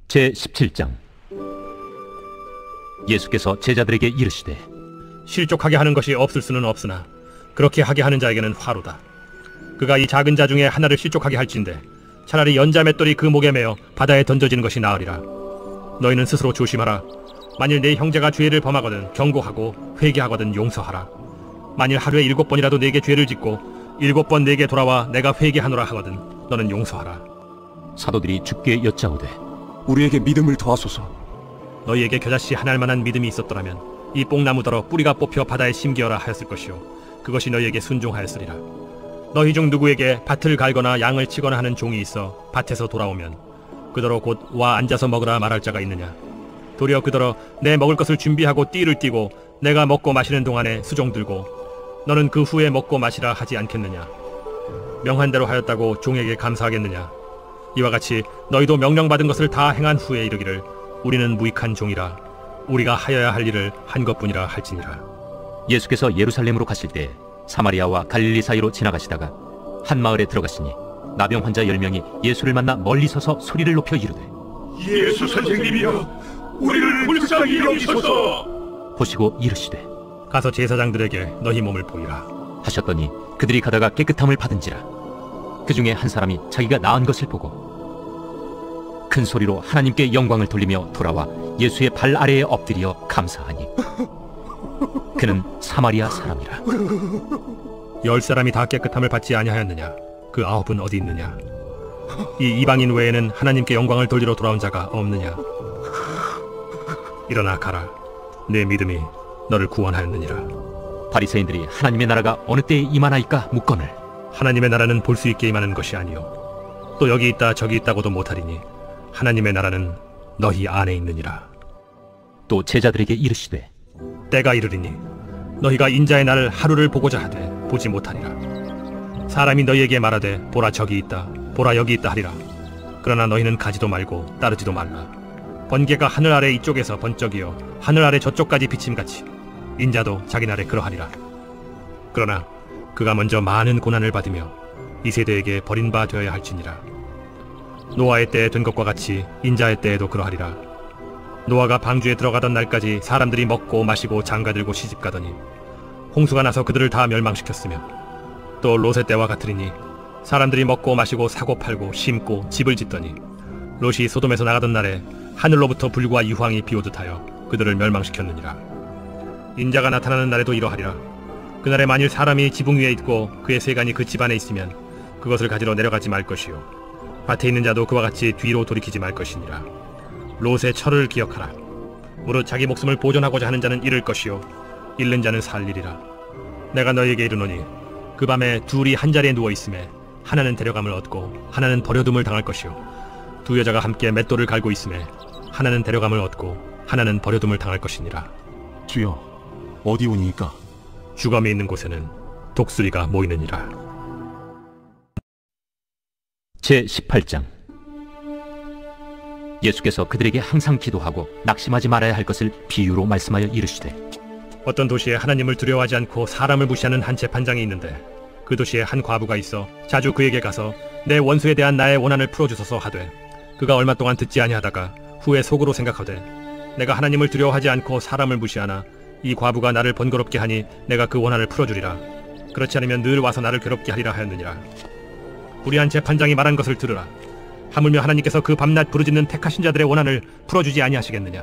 제17장. 예수께서 제자들에게 이르시되 실족하게 하는 것이 없을 수는 없으나 그렇게 하게 하는 자에게는 화로다. 그가 이 작은 자 중에 하나를 실족하게 할진대 차라리 연자 맷돌이 그 목에 매어 바다에 던져지는 것이 나으리라. 너희는 스스로 조심하라. 만일 네 형제가 죄를 범하거든 경고하고 회개하거든 용서하라. 만일 하루에 7번이라도 네게 죄를 짓고 7번 네게 돌아와 내가 회개하노라 하거든 너는 용서하라. 사도들이 주께 여짜오되 우리에게 믿음을 더하소서. 너희에게 겨자씨 한 알만한 믿음이 있었더라면 이 뽕나무더러 뿌리가 뽑혀 바다에 심기어라 하였을 것이요 그것이 너희에게 순종하였으리라. 너희 중 누구에게 밭을 갈거나 양을 치거나 하는 종이 있어 밭에서 돌아오면 그더러 곧 와 앉아서 먹으라 말할 자가 있느냐? 도리어 그더러 내 먹을 것을 준비하고 띠를 띠고 내가 먹고 마시는 동안에 수종 들고 너는 그 후에 먹고 마시라 하지 않겠느냐? 명한 대로 하였다고 종에게 감사하겠느냐? 이와 같이 너희도 명령받은 것을 다 행한 후에 이르기를 우리는 무익한 종이라 우리가 하여야 할 일을 한 것뿐이라 할지니라. 예수께서 예루살렘으로 가실 때 사마리아와 갈릴리 사이로 지나가시다가 한 마을에 들어가시니 나병 환자 10명이 예수를 만나 멀리 서서 소리를 높여 이르되 예수 선생님이여 우리를 불쌍히 여기소서. 보시고 이르시되 가서 제사장들에게 너희 몸을 보이라 하셨더니 그들이 가다가 깨끗함을 받은지라. 그 중에 한 사람이 자기가 나은 것을 보고 큰 소리로 하나님께 영광을 돌리며 돌아와 예수의 발 아래에 엎드려 감사하니 그는 사마리아 사람이라. 10사람이 다 깨끗함을 받지 아니하였느냐? 그 9은 어디 있느냐? 이 이방인 외에는 하나님께 영광을 돌리러 돌아온 자가 없느냐? 일어나 가라. 내 믿음이 너를 구원하였느니라. 바리새인들이 하나님의 나라가 어느 때에 임하나이까 묻거늘 하나님의 나라는 볼 수 있게 임하는 것이 아니요 또 여기 있다 저기 있다고도 못하리니 하나님의 나라는 너희 안에 있느니라. 또 제자들에게 이르시되 때가 이르리니 너희가 인자의 날을 하루를 보고자 하되 보지 못하리라. 사람이 너희에게 말하되 보라 저기 있다 보라 여기 있다 하리라. 그러나 너희는 가지도 말고 따르지도 말라. 번개가 하늘 아래 이쪽에서 번쩍이어 하늘 아래 저쪽까지 비침같이 인자도 자기 날에 그러하리라. 그러나 그가 먼저 많은 고난을 받으며 이 세대에게 버린 바 되어야 할지니라. 노아의 때에 된 것과 같이 인자의 때에도 그러하리라. 노아가 방주에 들어가던 날까지 사람들이 먹고 마시고 장가들고 시집가더니 홍수가 나서 그들을 다 멸망시켰으며 또 롯의 때와 같으리니 사람들이 먹고 마시고 사고 팔고 심고 집을 짓더니 롯이 소돔에서 나가던 날에 하늘로부터 불과 유황이 비오듯 하여 그들을 멸망시켰느니라. 인자가 나타나는 날에도 이러하리라. 그날에 만일 사람이 지붕 위에 있고 그의 세간이 그 집안에 있으면 그것을 가지러 내려가지 말 것이요 밭에 있는 자도 그와 같이 뒤로 돌이키지 말 것이니라. 롯의 철을 기억하라. 무릇 자기 목숨을 보존하고자 하는 자는 잃을 것이요 잃는 자는 살리리라. 내가 너희에게 이르노니 그 밤에 둘이 한 자리에 누워 있음에 하나는 데려감을 얻고 하나는 버려둠을 당할 것이요 두 여자가 함께 맷돌을 갈고 있음에 하나는 데려감을 얻고 하나는 버려둠을 당할 것이니라. 주여, 어디 오니이까? 주검이 있는 곳에는 독수리가 모이느니라. 제18장. 예수께서 그들에게 항상 기도하고 낙심하지 말아야 할 것을 비유로 말씀하여 이르시되 어떤 도시에 하나님을 두려워하지 않고 사람을 무시하는 한 재판장이 있는데 그 도시에 한 과부가 있어 자주 그에게 가서 내 원수에 대한 나의 원한을 풀어주소서 하되 그가 얼마 동안 듣지 아니하다가 후에 속으로 생각하되 내가 하나님을 두려워하지 않고 사람을 무시하나 이 과부가 나를 번거롭게 하니 내가 그 원한을 풀어주리라. 그렇지 않으면 늘 와서 나를 괴롭게 하리라 하였느니라. 불의한 재판장이 말한 것을 들으라. 하물며 하나님께서 그 밤낮 부르짖는 택하신 자들의 원한을 풀어주지 아니하시겠느냐?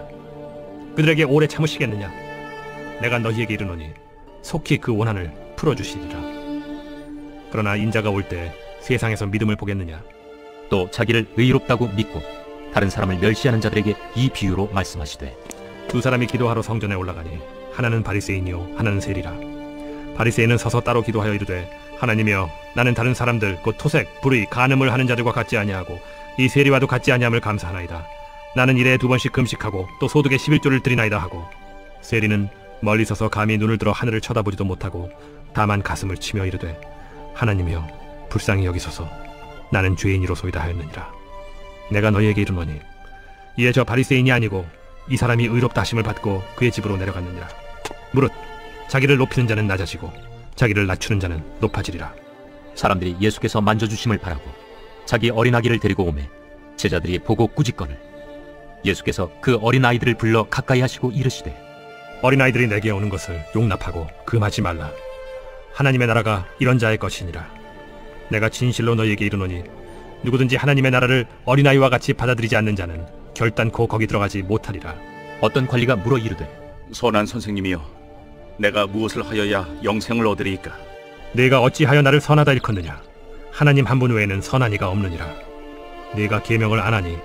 그들에게 오래 참으시겠느냐? 내가 너희에게 이르노니 속히 그 원한을 풀어주시리라. 그러나 인자가 올 때 세상에서 믿음을 보겠느냐? 또 자기를 의롭다고 믿고 다른 사람을 멸시하는 자들에게 이 비유로 말씀하시되 두 사람이 기도하러 성전에 올라가니 하나는 바리새인이요 하나는 세리라. 바리새인은 서서 따로 기도하여 이르되 하나님이여 나는 다른 사람들 곧 토색, 불의, 간음을 하는 자들과 같지 아니하고 이 세리와도 같지 아니함을 감사하나이다. 나는 일에 2번씩 금식하고 또 소득의 11조를 드리나이다 하고 세리는 멀리 서서 감히 눈을 들어 하늘을 쳐다보지도 못하고 다만 가슴을 치며 이르되 하나님이여 불쌍히 여기소서 나는 죄인이로소이다 하였느니라. 내가 너희에게 이르노니 이에 저 바리새인이 아니고 이 사람이 의롭다 하심을 받고 그의 집으로 내려갔느니라. 무릇 자기를 높이는 자는 낮아지고 자기를 낮추는 자는 높아지리라. 사람들이 예수께서 만져주심을 바라고 자기 어린아기를 데리고 오매 제자들이 보고 꾸짖거늘 예수께서 그 어린아이들을 불러 가까이 하시고 이르시되 어린아이들이 내게 오는 것을 용납하고 금하지 말라. 하나님의 나라가 이런 자의 것이니라. 내가 진실로 너희에게 이르노니 누구든지 하나님의 나라를 어린아이와 같이 받아들이지 않는 자는 결단코 거기 들어가지 못하리라. 어떤 관리가 물어 이르되 선한 선생님이여, 내가 무엇을 하여야 영생을 얻으리이까? 네가 어찌하여 나를 선하다 일컫느냐? 하나님 한 분 외에는 선한 이가 없느니라. 네가 계명을 안 하니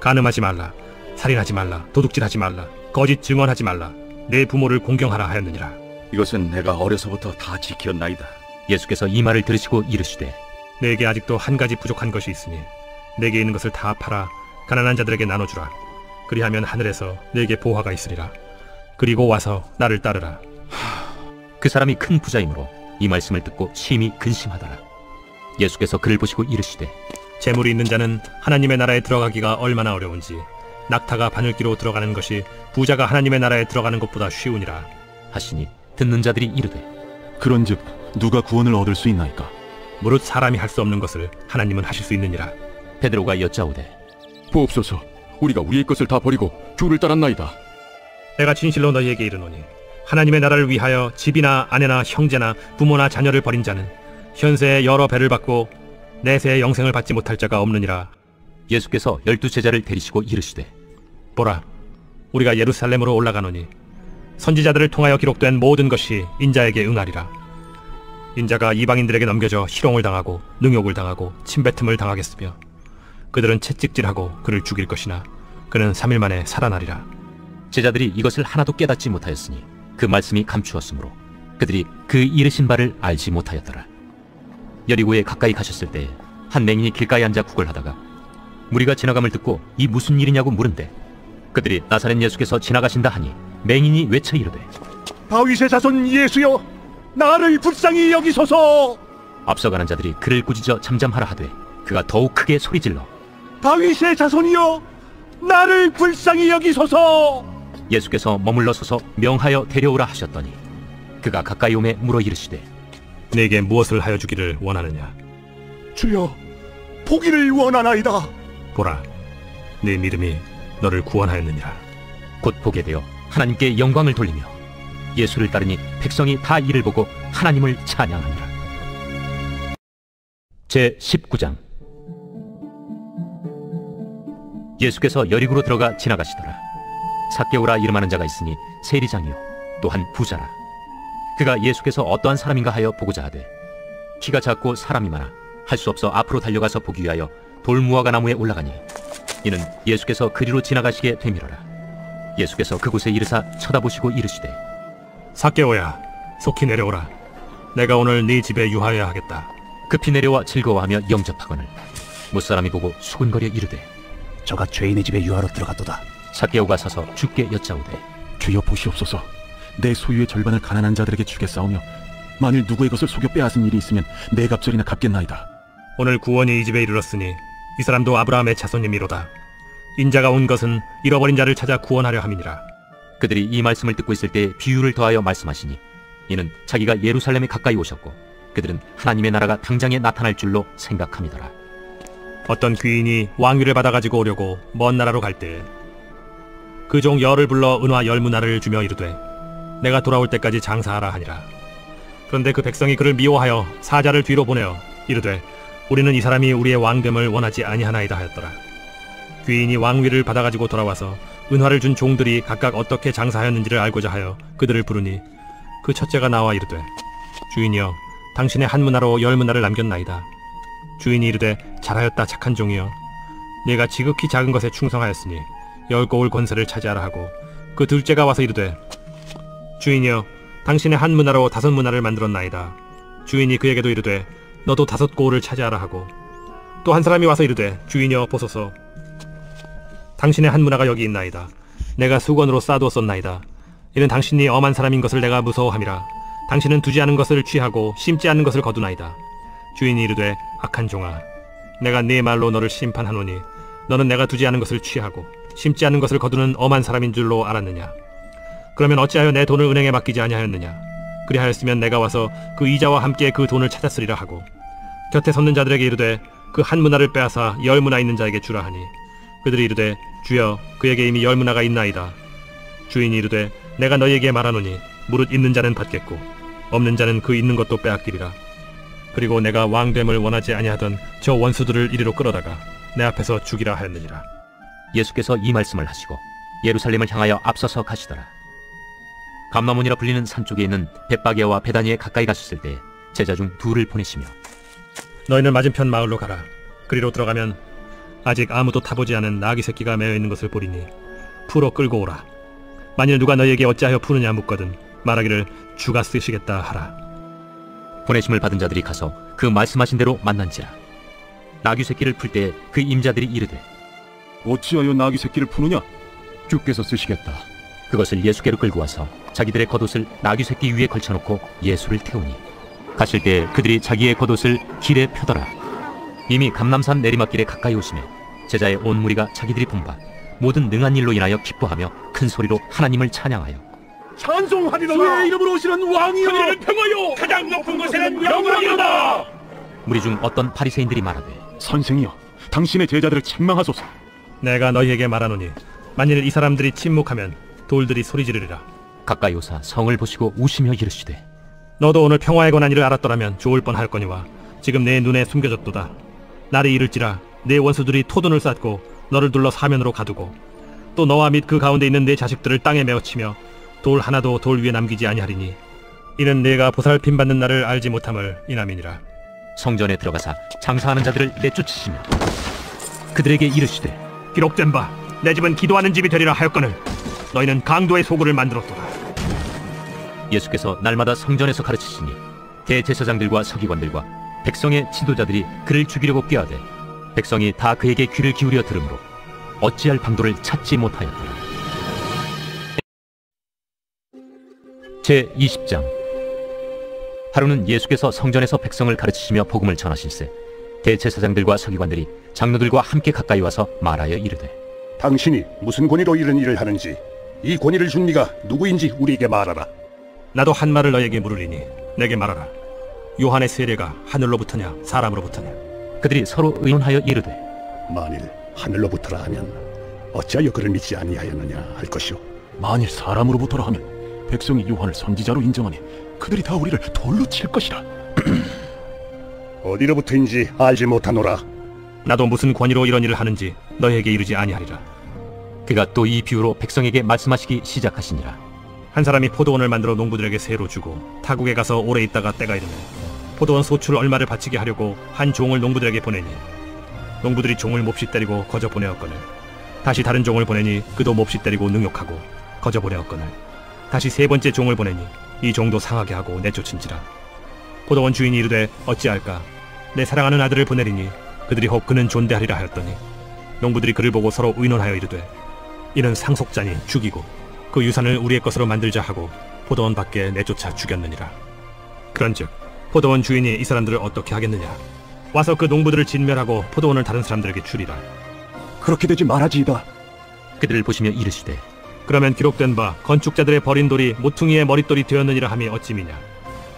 간음하지 말라, 살인하지 말라, 도둑질하지 말라, 거짓 증언하지 말라, 내 부모를 공경하라 하였느니라. 이것은 내가 어려서부터 다 지켰나이다. 예수께서 이 말을 들으시고 이르시되 내게 아직도 한 가지 부족한 것이 있으니 내게 있는 것을 다 팔아 가난한 자들에게 나눠주라. 그리하면 하늘에서 내게 보화가 있으리라. 그리고 와서 나를 따르라. 그 사람이 큰 부자이므로 이 말씀을 듣고 심히 근심하더라. 예수께서 그를 보시고 이르시되 재물이 있는 자는 하나님의 나라에 들어가기가 얼마나 어려운지 낙타가 바늘기로 들어가는 것이 부자가 하나님의 나라에 들어가는 것보다 쉬우니라 하시니 듣는 자들이 이르되 그런즉 누가 구원을 얻을 수 있나이까? 무릇 사람이 할 수 없는 것을 하나님은 하실 수 있느니라. 베드로가 여짜오되 보옵소서, 우리가 우리의 것을 다 버리고 주를 따랐나이다. 내가 진실로 너희에게 이르노니 하나님의 나라를 위하여 집이나 아내나 형제나 부모나 자녀를 버린 자는 현세에 여러 배를 받고 내세에 영생을 받지 못할 자가 없느니라. 예수께서 12 제자를 데리시고 이르시되 보라, 우리가 예루살렘으로 올라가노니 선지자들을 통하여 기록된 모든 것이 인자에게 응하리라. 인자가 이방인들에게 넘겨져 희롱을 당하고 능욕을 당하고 침뱉음을 당하겠으며 그들은 채찍질하고 그를 죽일 것이나 그는 3일 만에 살아나리라. 제자들이 이것을 하나도 깨닫지 못하였으니 그 말씀이 감추었으므로 그들이 그 이르신 바를 알지 못하였더라. 여리고에 가까이 가셨을 때 한 맹인이 길가에 앉아 구걸하다가 무리가 지나감을 듣고 이 무슨 일이냐고 물은데 그들이 나사렛 예수께서 지나가신다 하니 맹인이 외쳐 이르되 다윗의 자손 예수여, 나를 불쌍히 여기소서. 앞서가는 자들이 그를 꾸짖어 잠잠하라 하되 그가 더욱 크게 소리질러 다윗의 자손이여, 나를 불쌍히 여기소서. 예수께서 머물러 서서 명하여 데려오라 하셨더니 그가 가까이 오매 물어 이르시되 내게 무엇을 하여 주기를 원하느냐? 주여, 보기를 원하나이다. 보라, 네 믿음이 너를 구원하였느니라. 곧 보게 되어 하나님께 영광을 돌리며 예수를 따르니 백성이 다 이를 보고 하나님을 찬양하니라. 제 19장. 예수께서 여리고로 들어가 지나가시더라. 삭개오라 이름하는 자가 있으니 세리장이요 또한 부자라. 그가 예수께서 어떠한 사람인가 하여 보고자 하되 키가 작고 사람이 많아 할 수 없어 앞으로 달려가서 보기 위하여 돌무화과 나무에 올라가니 이는 예수께서 그리로 지나가시게 되밀어라. 예수께서 그곳에 이르사 쳐다보시고 이르시되 삭개오야, 속히 내려오라. 내가 오늘 네 집에 유하여야 하겠다. 급히 내려와 즐거워하며 영접하거늘 못사람이 보고 수군거려 이르되 저가 죄인의 집에 유하러 들어갔도다. 삭개오가 서서 주께 여짜오되 주여 보시옵소서, 내 소유의 절반을 가난한 자들에게 주겠사오며 만일 누구의 것을 속여 빼앗은 일이 있으면 네 갑절이나 갚겠나이다. 오늘 구원이 이 집에 이르렀으니 이 사람도 아브라함의 자손님이로다. 인자가 온 것은 잃어버린 자를 찾아 구원하려 함이니라. 그들이 이 말씀을 듣고 있을 때 비유를 더하여 말씀하시니 이는 자기가 예루살렘에 가까이 오셨고 그들은 하나님의 나라가 당장에 나타날 줄로 생각함이더라. 어떤 귀인이 왕위를 받아가지고 오려고 먼 나라로 갈 때 그 종 열을 불러 은화 10문화를 주며 이르되 내가 돌아올 때까지 장사하라 하니라. 그런데 그 백성이 그를 미워하여 사자를 뒤로 보내어 이르되 우리는 이 사람이 우리의 왕됨을 원하지 아니하나이다 하였더라. 귀인이 왕위를 받아가지고 돌아와서 은화를 준 종들이 각각 어떻게 장사하였는지를 알고자 하여 그들을 부르니 그 첫째가 나와 이르되 주인이여, 당신의 한 문화로 10문화를 남겼나이다. 주인이 이르되 잘하였다 착한 종이여, 네가 지극히 작은 것에 충성하였으니 10고울 권세를 차지하라 하고 그 둘째가 와서 이르되 주인이여, 당신의 한 문화로 5문화를 만들었나이다. 주인이 그에게도 이르되 너도 5고울을 차지하라 하고 또 한 사람이 와서 이르되 주인이여 보소서, 당신의 한 문화가 여기 있나이다. 내가 수건으로 싸두었었나이다. 이는 당신이 엄한 사람인 것을 내가 무서워함이라. 당신은 두지 않은 것을 취하고 심지 않은 것을 거두나이다. 주인이 이르되 악한 종아, 내가 네 말로 너를 심판하노니 너는 내가 두지 않은 것을 취하고 심지 않은 것을 거두는 엄한 사람인 줄로 알았느냐? 그러면 어찌하여 내 돈을 은행에 맡기지 아니하였느냐? 그리하였으면 내가 와서 그 이자와 함께 그 돈을 찾았으리라 하고 곁에 섰는 자들에게 이르되 그 한 문화를 빼앗아 10문화 있는 자에게 주라 하니 그들이 이르되 주여 그에게 이미 열무나가 있나이다. 주인이 이르되 내가 너희에게 말하노니 무릇 있는 자는 받겠고 없는 자는 그 있는 것도 빼앗기리라. 그리고 내가 왕됨을 원하지 아니하던 저 원수들을 이리로 끌어다가 내 앞에서 죽이라 하였느니라. 예수께서 이 말씀을 하시고 예루살렘을 향하여 앞서서 가시더라. 감람원이라 불리는 산 쪽에 있는 벳바게와 베다니에 가까이 가셨을 때 제자 중 둘을 보내시며 너희는 맞은편 마을로 가라. 그리로 들어가면 아직 아무도 타보지 않은 나귀 새끼가 매여 있는 것을 보리니 풀어 끌고 오라. 만일 누가 너희에게 어찌하여 푸느냐 묻거든 말하기를 주가 쓰시겠다 하라. 보내심을 받은 자들이 가서 그 말씀하신 대로 만난지라. 나귀 새끼를 풀 때 그 임자들이 이르되 어찌하여 나귀 새끼를 푸느냐? 주께서 쓰시겠다. 그것을 예수께로 끌고 와서 자기들의 겉옷을 나귀 새끼 위에 걸쳐놓고 예수를 태우니 가실 때 그들이 자기의 겉옷을 길에 펴더라. 이미 감람산 내리막길에 가까이 오시며 제자의 온 무리가 자기들이 본 바 모든 능한 일로 인하여 기뻐하며 큰 소리로 하나님을 찬양하여 찬송하리로다. 주의 이름으로 오시는 왕이여, 하늘을 평하여 가장 높은 곳에는 영광이로다. 무리 중 어떤 바리새인들이 말하되 선생이여, 당신의 제자들을 책망하소서. 내가 너희에게 말하노니 만일 이 사람들이 침묵하면 돌들이 소리 지르리라. 가까이 오사 성을 보시고 우시며 이르시되 너도 오늘 평화의 권한 일을 알았더라면 좋을 뻔할거니와 지금 내 눈에 숨겨졌도다. 날이 이를지라 내 원수들이 토둔을 쌓고 너를 둘러 사면으로 가두고 또 너와 및 그 가운데 있는 내 자식들을 땅에 메어치며 돌 하나도 돌 위에 남기지 아니하리니 이는 내가 보살핌 받는 날을 알지 못함을 인함이니라. 성전에 들어가사 장사하는 자들을 내쫓으시며 그들에게 이르시되 기록된 바 내 집은 기도하는 집이 되리라 하였거늘 너희는 강도의 소굴을 만들었도다. 예수께서 날마다 성전에서 가르치시니 대제사장들과 서기관들과 백성의 지도자들이 그를 죽이려고 꾀하되 백성이 다 그에게 귀를 기울여 들으므로 어찌할 방도를 찾지 못하였더라. 제20장. 하루는 예수께서 성전에서 백성을 가르치시며 복음을 전하실세 대제사장들과 서기관들이 장로들과 함께 가까이 와서 말하여 이르되 당신이 무슨 권위로 이런 일을 하는지, 이 권위를 준 네가 누구인지 우리에게 말하라. 나도 한 말을 너에게 물으리니 내게 말하라. 요한의 세례가 하늘로부터냐 사람으로부터냐? 그들이 서로 의논하여 이르되 만일 하늘로부터라 하면 어찌하여 그를 믿지 아니하였느냐 할 것이오. 만일 사람으로부터라 하면 백성이 요한을 선지자로 인정하니 그들이 다 우리를 돌로 칠 것이라. 어디로부터인지 알지 못하노라. 나도 무슨 권위로 이런 일을 하는지 너희에게 이르지 아니하리라. 그가 또 이 비유로 백성에게 말씀하시기 시작하시니라. 한 사람이 포도원을 만들어 농부들에게 세로 주고 타국에 가서 오래 있다가 때가 이르면 포도원 소출 얼마를 바치게 하려고 한 종을 농부들에게 보내니 농부들이 종을 몹시 때리고 거저 보내었거늘 다시 다른 종을 보내니 그도 몹시 때리고 능욕하고 거저 보내었거늘 다시 세 번째 종을 보내니 이 종도 상하게 하고 내쫓은지라. 포도원 주인이 이르되 어찌할까? 내 사랑하는 아들을 보내리니 그들이 혹 그는 존대하리라 하였더니 농부들이 그를 보고 서로 의논하여 이르되 이는 상속자니 죽이고 그 유산을 우리의 것으로 만들자 하고 포도원 밖에 내쫓아 죽였느니라. 그런즉 포도원 주인이 이 사람들을 어떻게 하겠느냐? 와서 그 농부들을 진멸하고 포도원을 다른 사람들에게 주리라. 그렇게 되지 말아지이다. 그들을 보시며 이르시되 그러면 기록된 바 건축자들의 버린 돌이 모퉁이의 머릿돌이 되었느니라 함이 어찌미냐?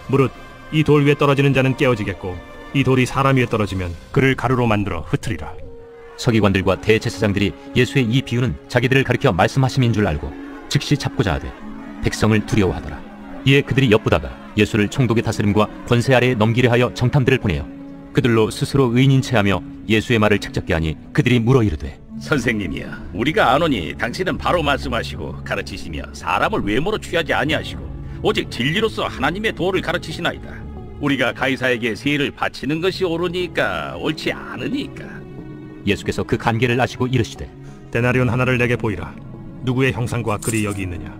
무릇 이 돌 위에 떨어지는 자는 깨어지겠고 이 돌이 사람 위에 떨어지면 그를 가루로 만들어 흩으리라. 서기관들과 대제사장들이 예수의 이 비유는 자기들을 가리켜 말씀하심인 줄 알고 즉시 잡고자 하되 백성을 두려워하더라. 이에 그들이 엿보다가 예수를 총독의 다스림과 권세 아래에 넘기려 하여 정탐들을 보내어 그들로 스스로 의인인 체하며 예수의 말을 책잡게 하니 그들이 물어 이르되 선생님이야, 우리가 아노니 당신은 바로 말씀하시고 가르치시며 사람을 외모로 취하지 아니하시고 오직 진리로서 하나님의 도를 가르치시나이다. 우리가 가이사에게 세를 바치는 것이 옳으니까 옳지 않으니까. 예수께서 그 간계를 아시고 이르시되 데나리온 하나를 내게 보이라. 누구의 형상과 글이 여기 있느냐?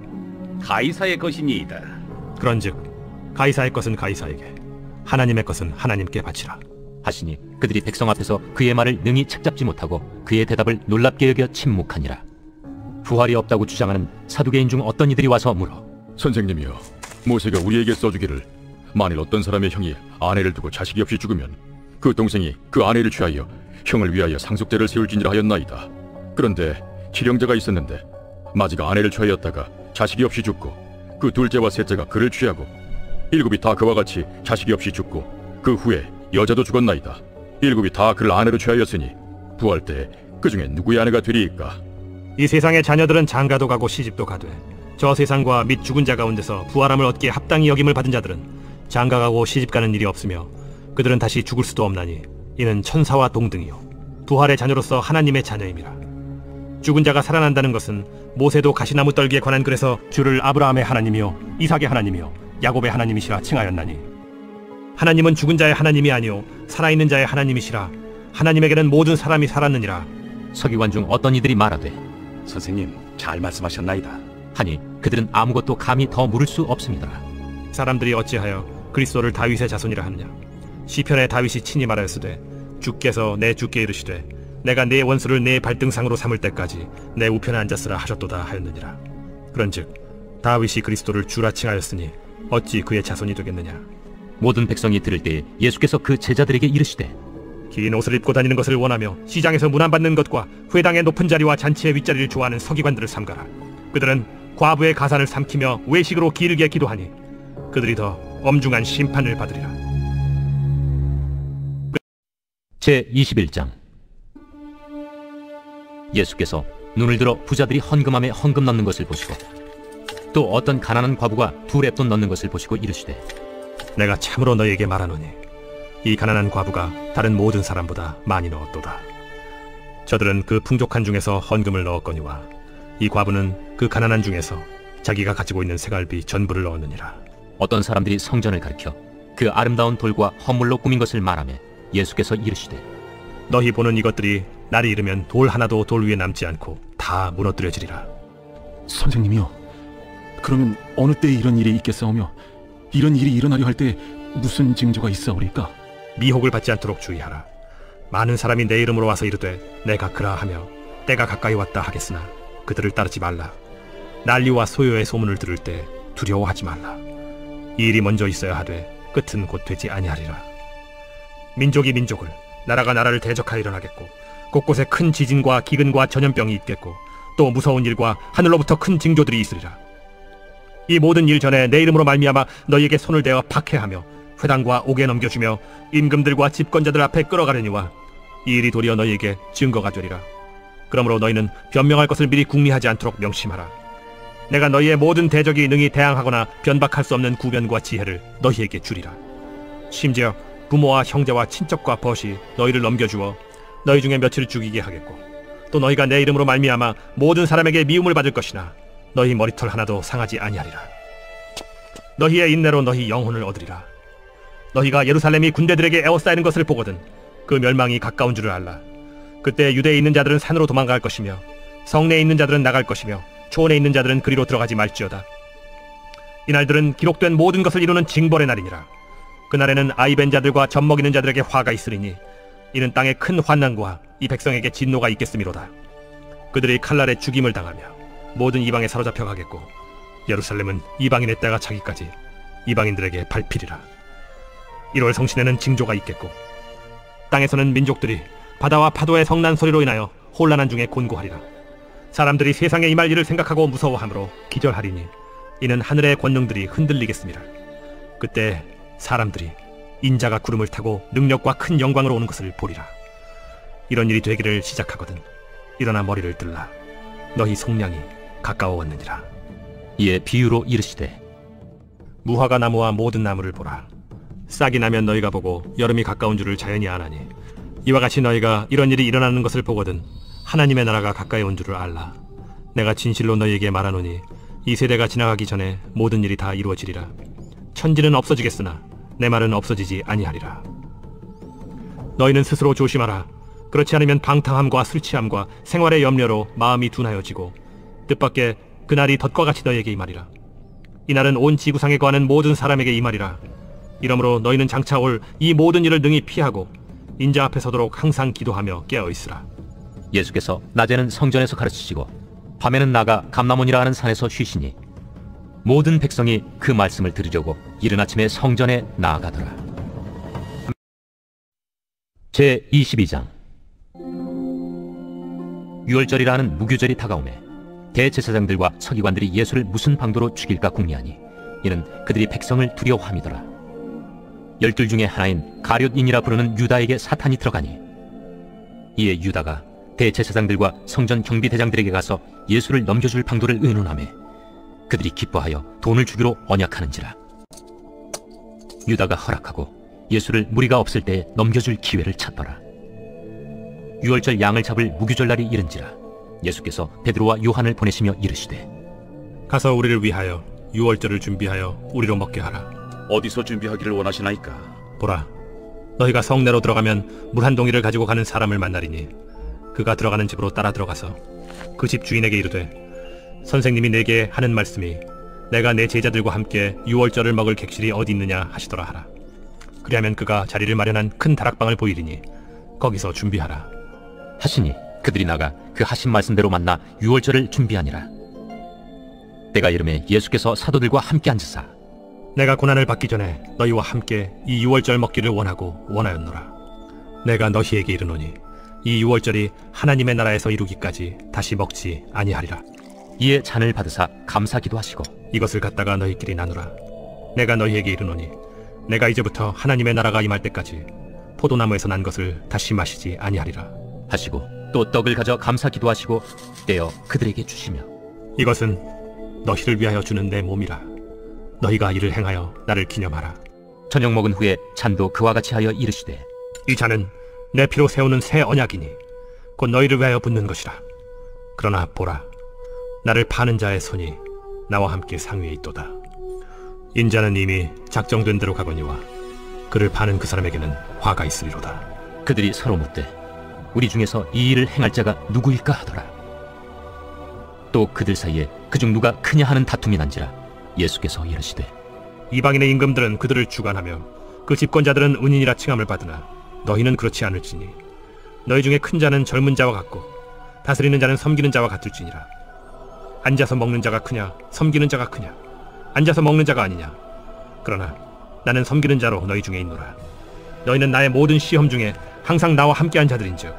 가이사의 것이니이다. 그런즉 가이사의 것은 가이사에게, 하나님의 것은 하나님께 바치라 하시니 그들이 백성 앞에서 그의 말을 능히 책잡지 못하고 그의 대답을 놀랍게 여겨 침묵하니라. 부활이 없다고 주장하는 사두개인 중 어떤 이들이 와서 물어 선생님이여, 모세가 우리에게 써주기를 만일 어떤 사람의 형이 아내를 두고 자식이 없이 죽으면 그 동생이 그 아내를 취하여 형을 위하여 상속제를 세울지니라 하였나이다. 그런데 칠형제가 있었는데 마지가 아내를 취하였다가 자식이 없이 죽고 그 둘째와 셋째가 그를 취하고 일곱이 다 그와 같이 자식이 없이 죽고 그 후에 여자도 죽었나이다. 일곱이 다 그를 아내로 취하였으니 부활 때 그 중에 누구의 아내가 되리이까? 이 세상의 자녀들은 장가도 가고 시집도 가되 저 세상과 및 죽은 자 가운데서 부활함을 얻기에 합당히 여김을 받은 자들은 장가가고 시집가는 일이 없으며 그들은 다시 죽을 수도 없나니 이는 천사와 동등이요 부활의 자녀로서 하나님의 자녀임이라. 죽은 자가 살아난다는 것은 모세도 가시나무 떨기에 관한 글에서 주를 아브라함의 하나님이요 이삭의 하나님이요 야곱의 하나님이시라 칭하였나니, 하나님은 죽은 자의 하나님이 아니요 살아있는 자의 하나님이시라. 하나님에게는 모든 사람이 살았느니라. 서기관 중 어떤 이들이 말하되 선생님, 잘 말씀하셨나이다. 하니 그들은 아무것도 감히 더 물을 수 없습니다. 사람들이 어찌하여 그리스도를 다윗의 자손이라 하느냐? 시편에 다윗이 친히 말하였으되 주께서 내 주께 이르시되 내가 네 원수를 네 발등상으로 삼을 때까지 내 우편에 앉았으라 하셨도다 하였느니라. 그런즉 다윗이 그리스도를 주라 칭하였으니 어찌 그의 자손이 되겠느냐? 모든 백성이 들을 때 예수께서 그 제자들에게 이르시되 긴 옷을 입고 다니는 것을 원하며 시장에서 문안받는 것과 회당의 높은 자리와 잔치의 윗자리를 좋아하는 서기관들을 삼가라. 그들은 과부의 가산을 삼키며 외식으로 길게 기도하니 그들이 더 엄중한 심판을 받으리라. 제21장. 예수께서 눈을 들어 부자들이 헌금함에 헌금 넣는 것을 보시고 또 어떤 가난한 과부가 2렙돈 넣는 것을 보시고 이르시되 내가 참으로 너희에게 말하노니 이 가난한 과부가 다른 모든 사람보다 많이 넣었도다. 저들은 그 풍족한 중에서 헌금을 넣었거니와 이 과부는 그 가난한 중에서 자기가 가지고 있는 새갈비 전부를 넣었느니라. 어떤 사람들이 성전을 가리켜 그 아름다운 돌과 헌물로 꾸민 것을 말하며 예수께서 이르시되 너희 보는 이것들이 날이 이르면 돌 하나도 돌 위에 남지 않고 다 무너뜨려지리라. 선생님이요, 그러면 어느 때에 이런 일이 있겠사오며 이런 일이 일어나려 할 때 무슨 징조가 있사오리까? 미혹을 받지 않도록 주의하라. 많은 사람이 내 이름으로 와서 이르되 내가 그라 하며 때가 가까이 왔다 하겠으나 그들을 따르지 말라. 난리와 소요의 소문을 들을 때 두려워하지 말라. 이 일이 먼저 있어야 하되 끝은 곧 되지 아니하리라. 민족이 민족을, 나라가 나라를 대적하여 일어나겠고 곳곳에 큰 지진과 기근과 전염병이 있겠고 또 무서운 일과 하늘로부터 큰 징조들이 있으리라. 이 모든 일 전에 내 이름으로 말미암아 너희에게 손을 대어 박해하며 회당과 옥에 넘겨주며 임금들과 집권자들 앞에 끌어가려니와 이 일이 도리어 너희에게 증거가 되리라. 그러므로 너희는 변명할 것을 미리 궁리하지 않도록 명심하라. 내가 너희의 모든 대적이 능히 대항하거나 변박할 수 없는 구변과 지혜를 너희에게 주리라. 심지어 부모와 형제와 친척과 벗이 너희를 넘겨주어 너희 중에 며칠을 죽이게 하겠고 또 너희가 내 이름으로 말미암아 모든 사람에게 미움을 받을 것이나 너희 머리털 하나도 상하지 아니하리라. 너희의 인내로 너희 영혼을 얻으리라. 너희가 예루살렘이 군대들에게 에워싸이는 것을 보거든 그 멸망이 가까운 줄을 알라. 그때 유대에 있는 자들은 산으로 도망갈 것이며 성내에 있는 자들은 나갈 것이며 초원에 있는 자들은 그리로 들어가지 말지어다. 이날들은 기록된 모든 것을 이루는 징벌의 날이니라. 그날에는 아이벤 자들과 젖먹이는 자들에게 화가 있으리니 이는 땅에 큰 환난과 이 백성에게 진노가 있겠음이로다. 그들이 칼날에 죽임을 당하며 모든 이방에 사로잡혀 가겠고 예루살렘은 이방인의 때가 차기까지 이방인들에게 밟히리라. 1월 성신에는 징조가 있겠고 땅에서는 민족들이 바다와 파도의 성난 소리로 인하여 혼란한 중에 곤고하리라. 사람들이 세상에 임할 일을 생각하고 무서워하므로 기절하리니 이는 하늘의 권능들이 흔들리겠습니다. 그때 사람들이 인자가 구름을 타고 능력과 큰 영광으로 오는 것을 보리라. 이런 일이 되기를 시작하거든 일어나 머리를 들라. 너희 속량이 가까워왔느니라. 이에 비유로 이르시되 무화과 나무와 모든 나무를 보라. 싹이 나면 너희가 보고 여름이 가까운 줄을 자연히 아나니 이와 같이 너희가 이런 일이 일어나는 것을 보거든 하나님의 나라가 가까이 온 줄을 알라. 내가 진실로 너희에게 말하노니 이 세대가 지나가기 전에 모든 일이 다 이루어지리라. 천지는 없어지겠으나 내 말은 없어지지 아니하리라. 너희는 스스로 조심하라. 그렇지 않으면 방탕함과 술취함과 생활의 염려로 마음이 둔하여지고 뜻밖의 그날이 덫과 같이 너희에게 임하리라. 이날은 온 지구상에 거하는 모든 사람에게 임하리라. 이러므로 너희는 장차 올 이 모든 일을 능히 피하고 인자 앞에 서도록 항상 기도하며 깨어있으라. 예수께서 낮에는 성전에서 가르치시고 밤에는 나가 감람원이라 하는 산에서 쉬시니 모든 백성이 그 말씀을 들으려고 이른 아침에 성전에 나아가더라. 제22장. 유월절이라는 무교절이 다가오매 대제사장들과 서기관들이 예수를 무슨 방도로 죽일까 궁리하니 이는 그들이 백성을 두려워함이더라. 12 중에 하나인 가룟인이라 부르는 유다에게 사탄이 들어가니 이에 유다가 대제사장들과 성전 경비대장들에게 가서 예수를 넘겨줄 방도를 의논하매 그들이 기뻐하여 돈을 주기로 언약하는지라. 유다가 허락하고 예수를 무리가 없을 때에 넘겨줄 기회를 찾더라. 유월절 양을 잡을 무교절날이 이른지라. 예수께서 베드로와 요한을 보내시며 이르시되 가서 우리를 위하여 유월절을 준비하여 우리로 먹게 하라. 어디서 준비하기를 원하시나이까? 보라, 너희가 성내로 들어가면 물 한 동이를 가지고 가는 사람을 만나리니 그가 들어가는 집으로 따라 들어가서 그 집 주인에게 이르되 선생님이 내게 하는 말씀이 내가 내 제자들과 함께 유월절을 먹을 객실이 어디 있느냐 하시더라 하라. 그리하면 그가 자리를 마련한 큰 다락방을 보이리니 거기서 준비하라 하시니 그들이 나가 그 하신 말씀대로 만나 유월절을 준비하니라. 때가 이르매 예수께서 사도들과 함께 앉으사 내가 고난을 받기 전에 너희와 함께 이 유월절 먹기를 원하였노라. 내가 너희에게 이르노니 이 유월절이 하나님의 나라에서 이루기까지 다시 먹지 아니하리라. 이에 잔을 받으사 감사기도 하시고 이것을 갖다가 너희끼리 나누라. 내가 너희에게 이르노니 내가 이제부터 하나님의 나라가 임할 때까지 포도나무에서 난 것을 다시 마시지 아니하리라 하시고 또 떡을 가져 감사기도 하시고 떼어 그들에게 주시며 이것은 너희를 위하여 주는 내 몸이라. 너희가 이를 행하여 나를 기념하라. 저녁 먹은 후에 잔도 그와 같이 하여 이르시되 이 잔은 내 피로 세우는 새 언약이니 곧 너희를 위하여 붓는 것이라. 그러나 보라, 나를 파는 자의 손이 나와 함께 상위에 있도다. 인자는 이미 작정된 대로 가거니와 그를 파는 그 사람에게는 화가 있으리로다. 그들이 서로 묻되 우리 중에서 이 일을 행할 자가 누구일까 하더라. 또 그들 사이에 그중 누가 크냐 하는 다툼이 난지라. 예수께서 이르시되 이방인의 임금들은 그들을 주관하며 그 집권자들은 은인이라 칭함을 받으나 너희는 그렇지 않을지니 너희 중에 큰 자는 젊은 자와 같고 다스리는 자는 섬기는 자와 같을지니라. 앉아서 먹는 자가 크냐 섬기는 자가 크냐? 앉아서 먹는 자가 아니냐? 그러나 나는 섬기는 자로 너희 중에 있노라. 너희는 나의 모든 시험 중에 항상 나와 함께한 자들인즉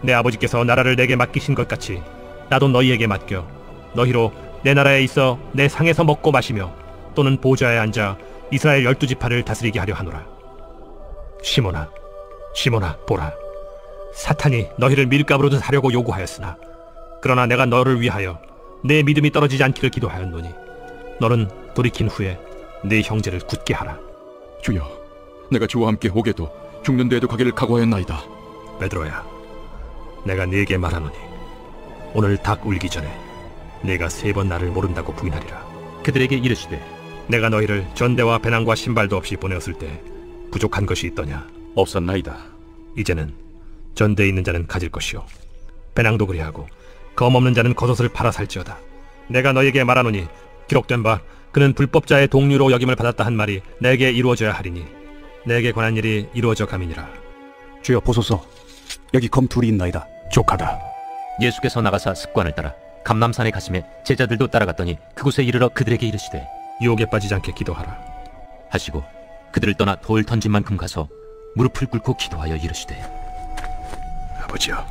내 아버지께서 나라를 내게 맡기신 것 같이 나도 너희에게 맡겨 너희로 내 나라에 있어 내 상에서 먹고 마시며 또는 보좌에 앉아 이스라엘 12지파를 다스리게 하려 하노라. 시몬아, 시몬아, 보라, 사탄이 너희를 밀가부로 사려고 요구하였으나 그러나 내가 너를 위하여 내 믿음이 떨어지지 않기를 기도하였노니 너는 돌이킨 후에 네 형제를 굳게 하라. 주여, 내가 주와 함께 오게도 죽는 데에도 가기를 각오하였나이다. 베드로야, 내가 네게 말하노니 오늘 닭 울기 전에 네가 3번 나를 모른다고 부인하리라. 그들에게 이르시되 내가 너희를 전대와 배낭과 신발도 없이 보내었을 때 부족한 것이 있더냐? 없었나이다. 이제는 전대에 있는 자는 가질 것이요 배낭도 그리하고 검 없는 자는 겉옷을 팔아 살지어다. 내가 너에게 말하노니 기록된 바 그는 불법자의 동류로 여김을 받았다 한 말이 내게 이루어져야 하리니 내게 관한 일이 이루어져 감이니라. 주여 보소서, 여기 검 둘이 있나이다. 족하다. 예수께서 나가사 습관을 따라 감람산에 가시매 제자들도 따라갔더니 그곳에 이르러 그들에게 이르시되 유혹에 빠지지 않게 기도하라 하시고 그들을 떠나 돌 던진 만큼 가서 무릎을 꿇고 기도하여 이르시되 아버지여,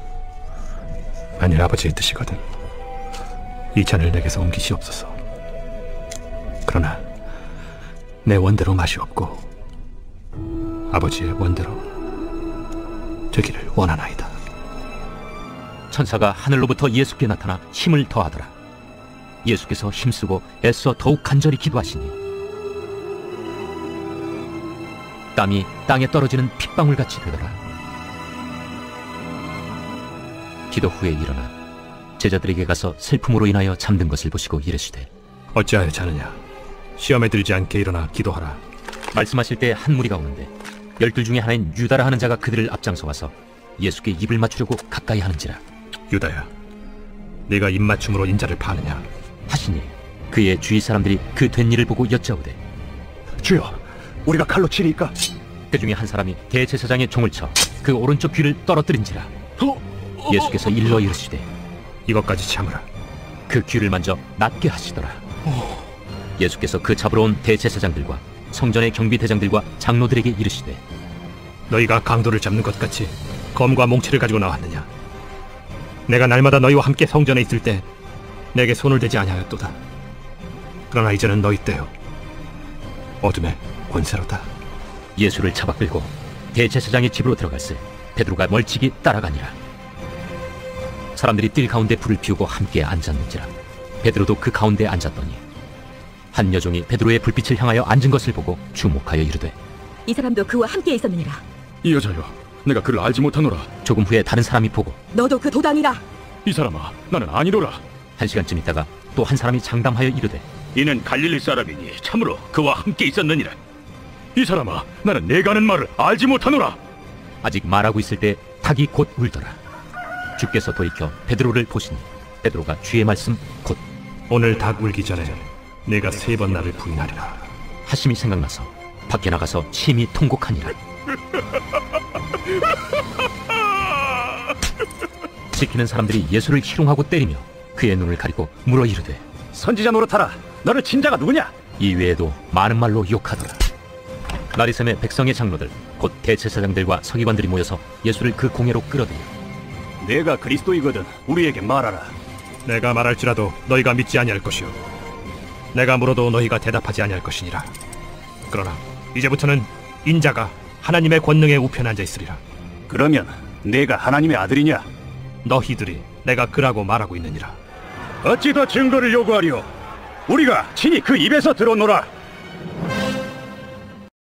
만일 아버지의 뜻이거든 이 잔을 내게서 옮기시옵소서. 그러나 내 원대로 맛이 없고 아버지의 원대로 되기를 원하나이다. 천사가 하늘로부터 예수께 나타나 힘을 더하더라. 예수께서 힘쓰고 애써 더욱 간절히 기도하시니 땀이 땅에 떨어지는 핏방울같이 되더라. 기도 후에 일어나 제자들에게 가서 슬픔으로 인하여 잠든 것을 보시고 이르시되 어찌하여 자느냐? 시험에 들지 않게 일어나 기도하라. 말씀하실 때 한 무리가 오는데 12 중에 하나인 유다라 하는 자가 그들을 앞장서 와서 예수께 입을 맞추려고 가까이 하는지라. 유다야, 네가 입맞춤으로 인자를 파느냐? 하시니 그의 주위 사람들이 그 된 일을 보고 여짜오되 주여, 우리가 칼로 치리까? 그 중에 한 사람이 대제사장의 종을 쳐 그 오른쪽 귀를 떨어뜨린지라. 예수께서 일러 이르시되 이것까지 참으라. 그 귀를 만져 낫게 하시더라. 예수께서 그 잡으러 온 대제사장들과 성전의 경비대장들과 장로들에게 이르시되 너희가 강도를 잡는 것 같이 검과 몽치를 가지고 나왔느냐? 내가 날마다 너희와 함께 성전에 있을 때 내게 손을 대지 아니하였도다. 그러나 이제는 너희 때요 어둠의 권세로다. 예수를 잡아 끌고 대제사장의 집으로 들어갈새 베드로가 멀찍이 따라가니라. 사람들이 뜰 가운데 불을 피우고 함께 앉았는지라. 베드로도 그 가운데 앉았더니 한 여종이 베드로의 불빛을 향하여 앉은 것을 보고 주목하여 이르되 이 사람도 그와 함께 있었느니라. 이 여자여, 내가 그를 알지 못하노라. 조금 후에 다른 사람이 보고 너도 그 도당이라. 이 사람아, 나는 아니로라. 한 시간쯤 있다가 또 한 사람이 장담하여 이르되 이는 갈릴리 사람이니 참으로 그와 함께 있었느니라. 이 사람아, 나는 내가 하는 말을 알지 못하노라. 아직 말하고 있을 때 닭이 곧 울더라. 주께서 돌이켜 베드로를 보시니 베드로가 주의 말씀 곧 오늘 닭 울기 전에 내가 3번 나를 부인하리라 하심이 생각나서 밖에 나가서 심히 통곡하니라. 지키는 사람들이 예수를 희롱하고 때리며 그의 눈을 가리고 물어 이르되 선지자 노릇하라. 너를 친 자가 누구냐? 이 외에도 많은 말로 욕하더라. 나리샘의 백성의 장로들 곧 대제사장들과 서기관들이 모여서 예수를 그 공회로 끌어들여 내가 그리스도이거든 우리에게 말하라. 내가 말할지라도 너희가 믿지 아니할 것이요 내가 물어도 너희가 대답하지 아니할 것이니라. 그러나 이제부터는 인자가 하나님의 권능에 우편에 앉아 있으리라. 그러면 내가 하나님의 아들이냐? 너희들이 내가 그라고 말하고 있느니라. 어찌 더 증거를 요구하리오? 우리가 친히 그 입에서 들었노라.